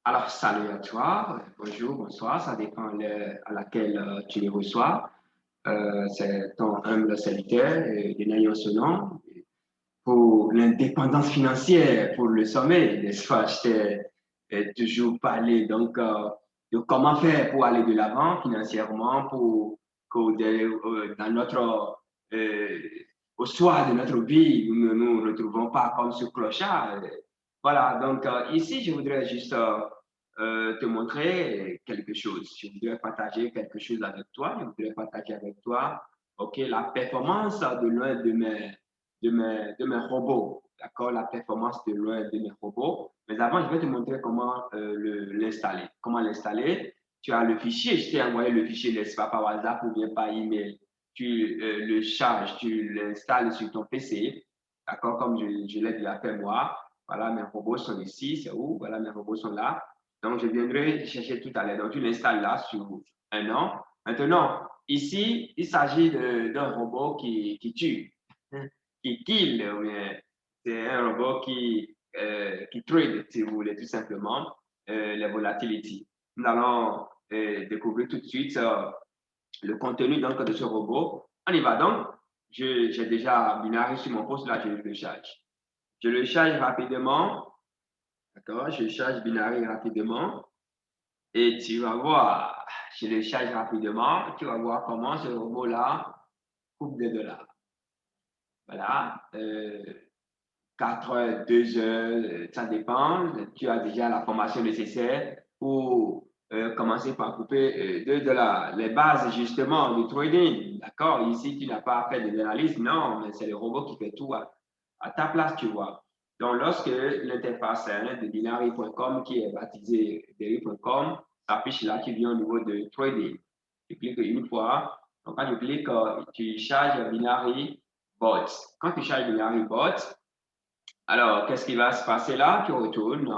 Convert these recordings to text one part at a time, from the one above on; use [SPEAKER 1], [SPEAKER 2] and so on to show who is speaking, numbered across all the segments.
[SPEAKER 1] Alors, salut à toi, bonjour, bonsoir, ça dépend l'heure à laquelle tu les reçois. C'est ton humble serviteur, Denayon Sonon, pour l'indépendance financière, pour le sommet, n'est-ce pas? Je t'ai toujours parlé donc de comment faire pour aller de l'avant financièrement, pour dans notre, euh, au soir de notre vie, nous ne nous retrouvons pas comme ce clochard. Voilà, donc ici, je voudrais juste te montrer quelque chose. Je voudrais partager quelque chose avec toi. Je voudrais partager avec toi, OK, la performance de l'un de mes robots, d'accord, la performance de l'un de mes robots. Mais avant, je vais te montrer comment l'installer. Comment l'installer? Tu as le fichier, je t'ai envoyé le fichier, n'est-ce pas, par WhatsApp ou bien par email. Tu le charges, tu l'installes sur ton PC, d'accord, comme je l'ai déjà fait moi. Voilà, mes robots sont ici, c'est où? Voilà, mes robots sont là. Donc, je viendrai chercher tout à l'heure. Donc, tu l'installes là sur un an. Maintenant, ici, il s'agit d'un robot qui tue, qui kill. C'est un robot qui trade, si vous voulez, tout simplement, les volatilities. Nous allons découvrir tout de suite le contenu donc, de ce robot. On y va donc. J'ai déjà Binary sur mon poste, là, je le charge. Je le charge rapidement. D'accord? Je charge Binary rapidement. Et tu vas voir, je le charge rapidement. Tu vas voir comment ce robot-là coupe des dollars. Voilà. 4 heures, 2 heures, ça dépend. Tu as déjà la formation nécessaire pour commencer par couper 2 dollars. Les bases, justement, du trading. D'accord? Ici, tu n'as pas à faire de l'analyse. Non, mais c'est le robot qui fait tout à ta place, tu vois. Donc, lorsque l'interface de binary.com, qui est baptisée Berry.com, s'affiche là, tu viens au niveau de trading. Tu cliques une fois. Donc, quand tu cliques, tu charges Binary Bot. Quand tu charges Binary Bot, alors, qu'est-ce qui va se passer là? Tu retournes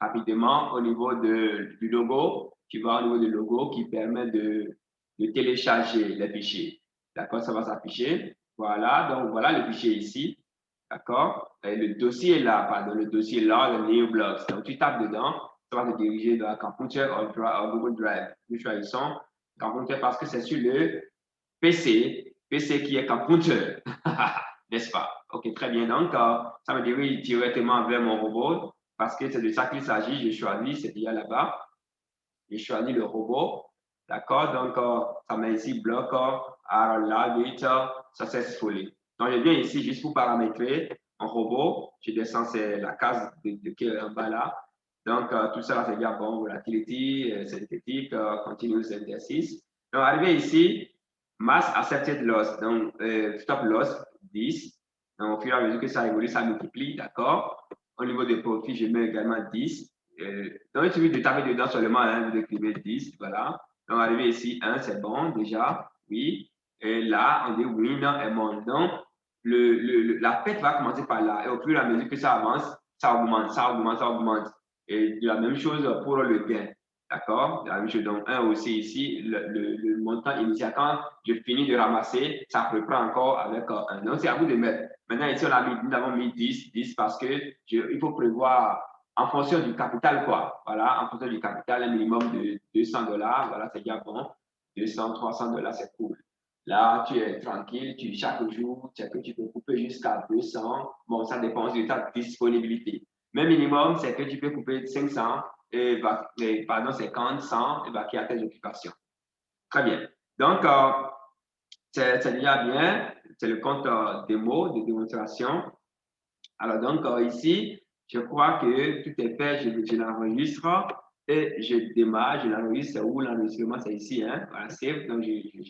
[SPEAKER 1] rapidement au niveau du logo. Tu vas au niveau du logo qui permet de télécharger les fichiers. D'accord? Ça va s'afficher. Voilà. Donc, voilà le fichier ici. D'accord? Et le dossier est là, pardon, le dossier est là, le new blocks. Donc, tu tapes dedans. Ça va te diriger dans Computer ou Google Drive. Nous choisissons Computer parce que c'est sur le PC qui est Computer. N'est-ce pas? OK, très bien. Donc, ça me dirige directement vers mon robot parce que c'est de ça qu'il s'agit. Je choisis, c'est déjà là-bas. Je choisis le robot. D'accord? Donc, ça met ici bloc allowed it successfully. Donc, je viens ici juste pour paramétrer un robot. Je descends, c'est la case qui est en bas là. Donc, tout ça, c'est déjà bon. Volatility, synthétique, continuous exercice. Donc, arrivé ici, mass accepted loss. Donc, stop loss 10. Donc, au fur et à mesure que ça évolue, ça multiplie. D'accord? Au niveau des profits, je mets également 10. Donc, il suffit de taper dedans seulement, hein, vous écrivez 10, voilà. Donc, arrivé ici, 1, c'est bon, déjà, oui. Et là, on dit oui, non, et bon. Donc, la fête va commencer par là. Et au fur et à mesure que ça avance, ça augmente, ça augmente, ça augmente. Et la même chose pour le gain. D'accord? La même chose. Donc, 1 aussi ici, le montant initial. Quand je finis de ramasser, ça reprend encore avec 1. Donc, c'est à vous de mettre. Maintenant, ici, nous avons mis 10, 10 parce que il faut prévoir en fonction du capital, quoi. Voilà, en fonction du capital, un minimum de 200 dollars, voilà, c'est déjà bon. 200, 300 dollars, c'est cool. Là, tu es tranquille, chaque jour, tu sais que tu peux couper jusqu'à 200. Bon, ça dépend de ta disponibilité. Mais minimum, c'est que tu peux couper 500, pardon, 50, 100, et vaquer à tes occupations. Très bien. Donc, c'est déjà bien. C'est le compte démo, de démonstration. Alors, donc, ici, je crois que tout est fait. Je l'enregistre et je démarre. Je l'enregistre. C'est où l'enregistrement? C'est ici. Hein? Voilà, save. Donc,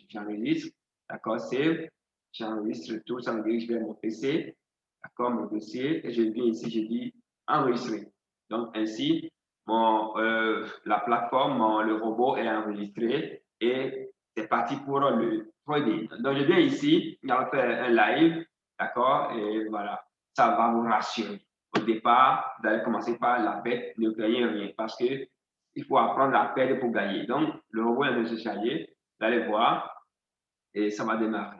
[SPEAKER 1] j'enregistre. D'accord, save. J'enregistre tout. Ça me dirige vers mon PC. D'accord, mon dossier. Et je viens ici, je dis enregistrer. Donc, ainsi, la plateforme, le robot est enregistré et c'est parti pour le trading. Donc, je viens ici, on va faire un live. D'accord, et voilà ça va vous rassurer. Au départ, vous allez commencer par la perte, ne gagnez rien parce que il faut apprendre à perdre pour gagner. Donc, le robot est se charger, vous allez voir et ça va démarrer.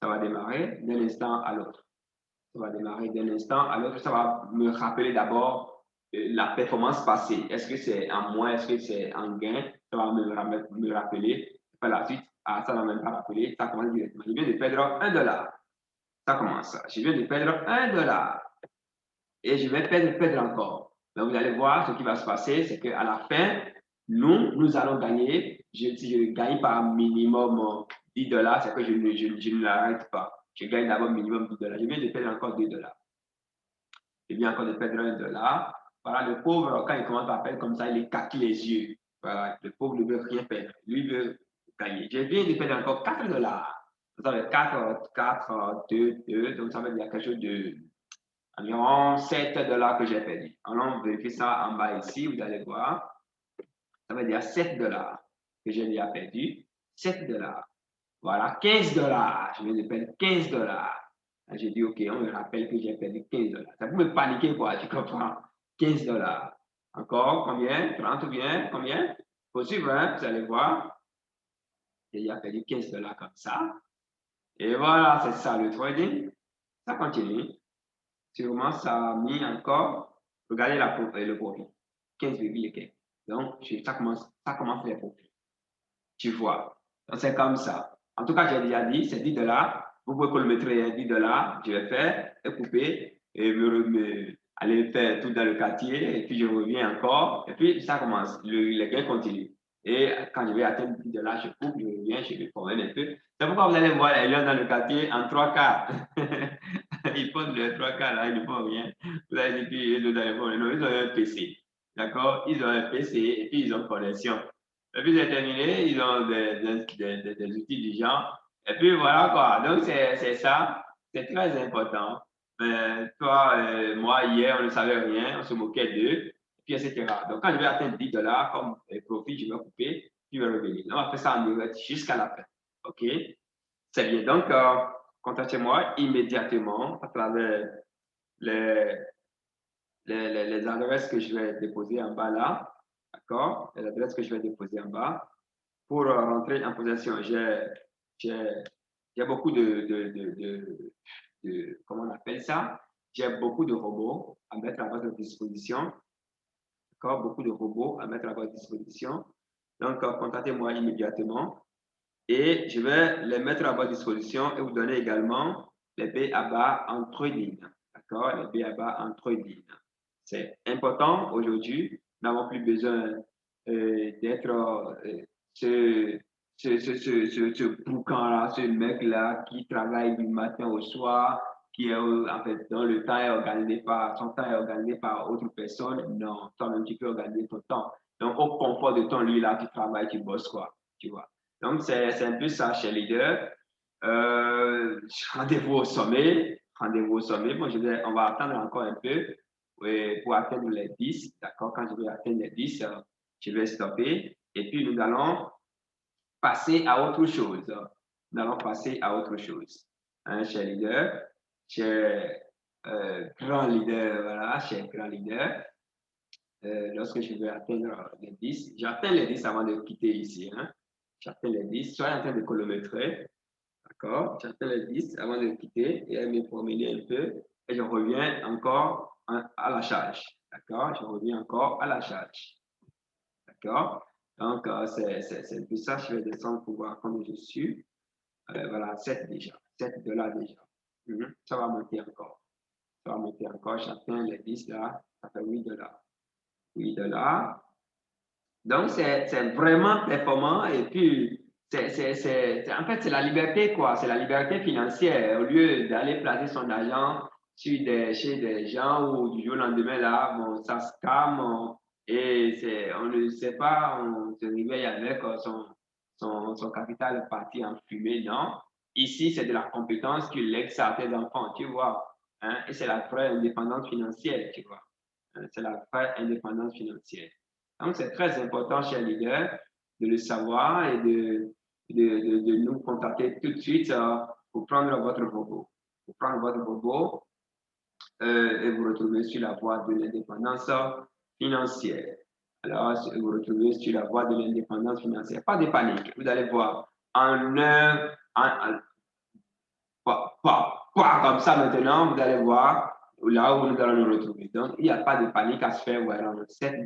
[SPEAKER 1] Ça va démarrer d'un instant à l'autre. Ça va démarrer d'un instant à l'autre. Ça va me rappeler d'abord la performance passée. Est-ce que c'est en moins, est-ce que c'est en gain? Ça va me rappeler. Par la suite, ça ne va même pas rappeler. Ça commence directement. Je viens de perdre $1. Ça commence. Je viens de perdre $1. Et je vais perdre encore. Donc, vous allez voir, ce qui va se passer, c'est qu'à la fin, nous allons gagner. Si je gagne par minimum $10, c'est que je ne l'arrête pas. Je gagne d'abord minimum $10. Je viens de perdre encore $2. Je viens encore de perdre $1. Voilà, le pauvre, quand il commence à perdre comme ça, il écarte les yeux. Voilà, le pauvre ne veut rien perdre. Lui veut gagner. Je viens de perdre encore $4. Ça veut dire 4, 2, 2. Donc, ça veut dire quelque chose de environ $7 que j'ai perdu. Allons vérifier ça en bas ici, vous allez voir. Ça veut dire $7 que j'ai déjà perdu. $7. Voilà, $15. Je viens de perdre $15. J'ai dit, OK, on me rappelle que j'ai perdu $15. Ça peut me paniquer, quoi, tu comprends? $15. Encore, combien? 30 ou bien? Combien? Faut suivre, hein? Vous allez voir. J'ai déjà perdu $15 comme ça. Et voilà, c'est ça le trading. Ça continue. Sûrement, ça a mis encore, regardez le profit, 15,15. Donc, ça commence les profits. Tu vois. Donc, c'est comme ça. En tout cas, j'ai déjà dit, c'est $10. Vous pouvez chronométrer $10. Je vais faire et couper et aller faire tout dans le quartier. Et puis, je reviens encore. Et puis, ça commence. Les gains continuent. Et quand je vais atteindre $10, je coupe, je reviens, je vais promène un peu. C'est pourquoi vous allez voir les gens dans le quartier en 3 quarts. Ils font les 3 quarts là, ils ne font rien. Vous allez dire qu'ils ont un PC. D'accord? Ils ont un PC et puis ils ont connexion. Et puis c'est terminé, ils ont des outils du genre. Et puis voilà quoi. Donc c'est ça. C'est très important. Toi, moi, hier, on ne savait rien, on se moquait d'eux, puis etc. Donc quand je vais atteindre $10 comme profit, je vais couper, puis je vais revenir. On va faire ça en direct jusqu'à la fin. OK? C'est bien. Donc, contactez-moi immédiatement à travers les, les adresses que je vais déposer en bas là. D'accord? Les adresses que je vais déposer en bas pour rentrer en possession. J'ai beaucoup comment on appelle ça? J'ai beaucoup de robots à mettre à votre disposition. D'accord? Beaucoup de robots à mettre à votre disposition. Donc, contactez-moi immédiatement et je vais les mettre à votre disposition et vous donner également les B.A.B.A. en trading. D'accord? Les B.A.B.A. en trading. C'est important aujourd'hui. Nous n'avons plus besoin d'être ce boucan-là, ce mec-là qui travaille du matin au soir, qui est en fait dans le temps est organisé par, son temps est organisé par autre personne. Non, toi-même tu peux organiser ton temps. Donc au confort de ton lit là, tu travailles, tu bosses quoi, tu vois. Donc c'est un peu ça chez Leader. Rendez-vous au sommet. Rendez-vous au sommet. Bon, on va attendre encore un peu pour atteindre les 10. D'accord? Quand je vais atteindre les 10, je vais stopper. Et puis, nous allons passer à autre chose. Nous allons passer à autre chose. Hein, cher leader, cher grand leader, voilà, cher grand leader. Lorsque je vais atteindre les 10, j'atteins les 10 avant de quitter ici. Hein. J'atteins les 10, soyez en train de chronométrer. D'accord? J'atteins les 10 avant de quitter et me promener un peu. Et je reviens encore à la charge. D'accord? Je reviens encore à la charge. D'accord? Donc, c'est un peu ça. Je vais descendre pour voir combien je suis. Voilà, 7 déjà. $7 déjà. Ça va monter encore. Ça va monter encore. J'atteins les 10 là. Ça fait $8. $8. Donc, c'est vraiment performant et puis, en fait, c'est la liberté, quoi. C'est la liberté financière. Au lieu d'aller placer son argent chez des gens où du jour au lendemain, là, bon, ça se calme et on ne sait pas, on se réveille avec son capital parti en fumée, non. Ici, c'est de la compétence qui lègue ça à tes enfants, tu vois. Hein? Et c'est la vraie indépendance financière, tu vois. Hein? C'est la vraie indépendance financière. Donc, c'est très important, chers leaders, de le savoir et de nous contacter tout de suite pour prendre votre robot. Pour prendre votre robot et vous retrouver sur la voie de l'indépendance financière. Alors, vous retrouvez sur la voie de l'indépendance financière. Pas de panique. Vous allez voir, pas comme ça maintenant, vous allez voir, là où nous allons nous retrouver. Donc, il n'y a pas de panique à se faire, voilà, 7 $.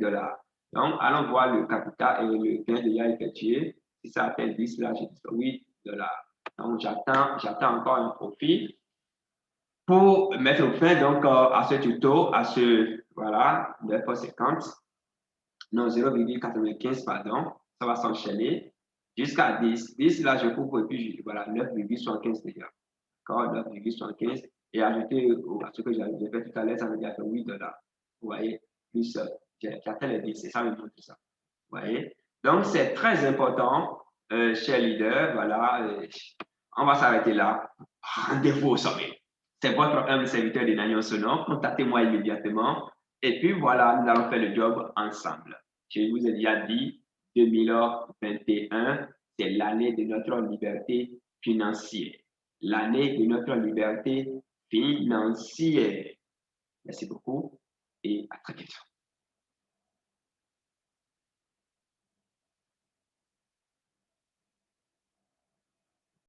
[SPEAKER 1] Donc, allons voir le capital et le gain déjà effectué. Si ça atteint 10, là, je dis 8 $. Donc, j'attends encore un profit pour mettre fin donc à ce tuto, à ce, voilà, 9,50, non, 0,95, pardon. Ça va s'enchaîner jusqu'à 10. 10, là, je couvre et puis voilà, 9,75 déjà. D'accord, 9,75. Et ajouter à ce que j'ai fait tout à l'heure, ça veut dire que 8 $. Vous voyez, plus j'atteins les 10, et ça me montre ça. Vous voyez? Donc, c'est très important, chers leaders. Voilà, on va s'arrêter là. Rendez-vous au sommet. C'est votre humble serviteur de Nagnon Sonon. Contactez-moi immédiatement. Et puis voilà, nous allons faire le job ensemble. Je vous ai déjà dit, 2021, c'est l'année de notre liberté financière. L'année de notre liberté financière. Merci beaucoup et à très bientôt.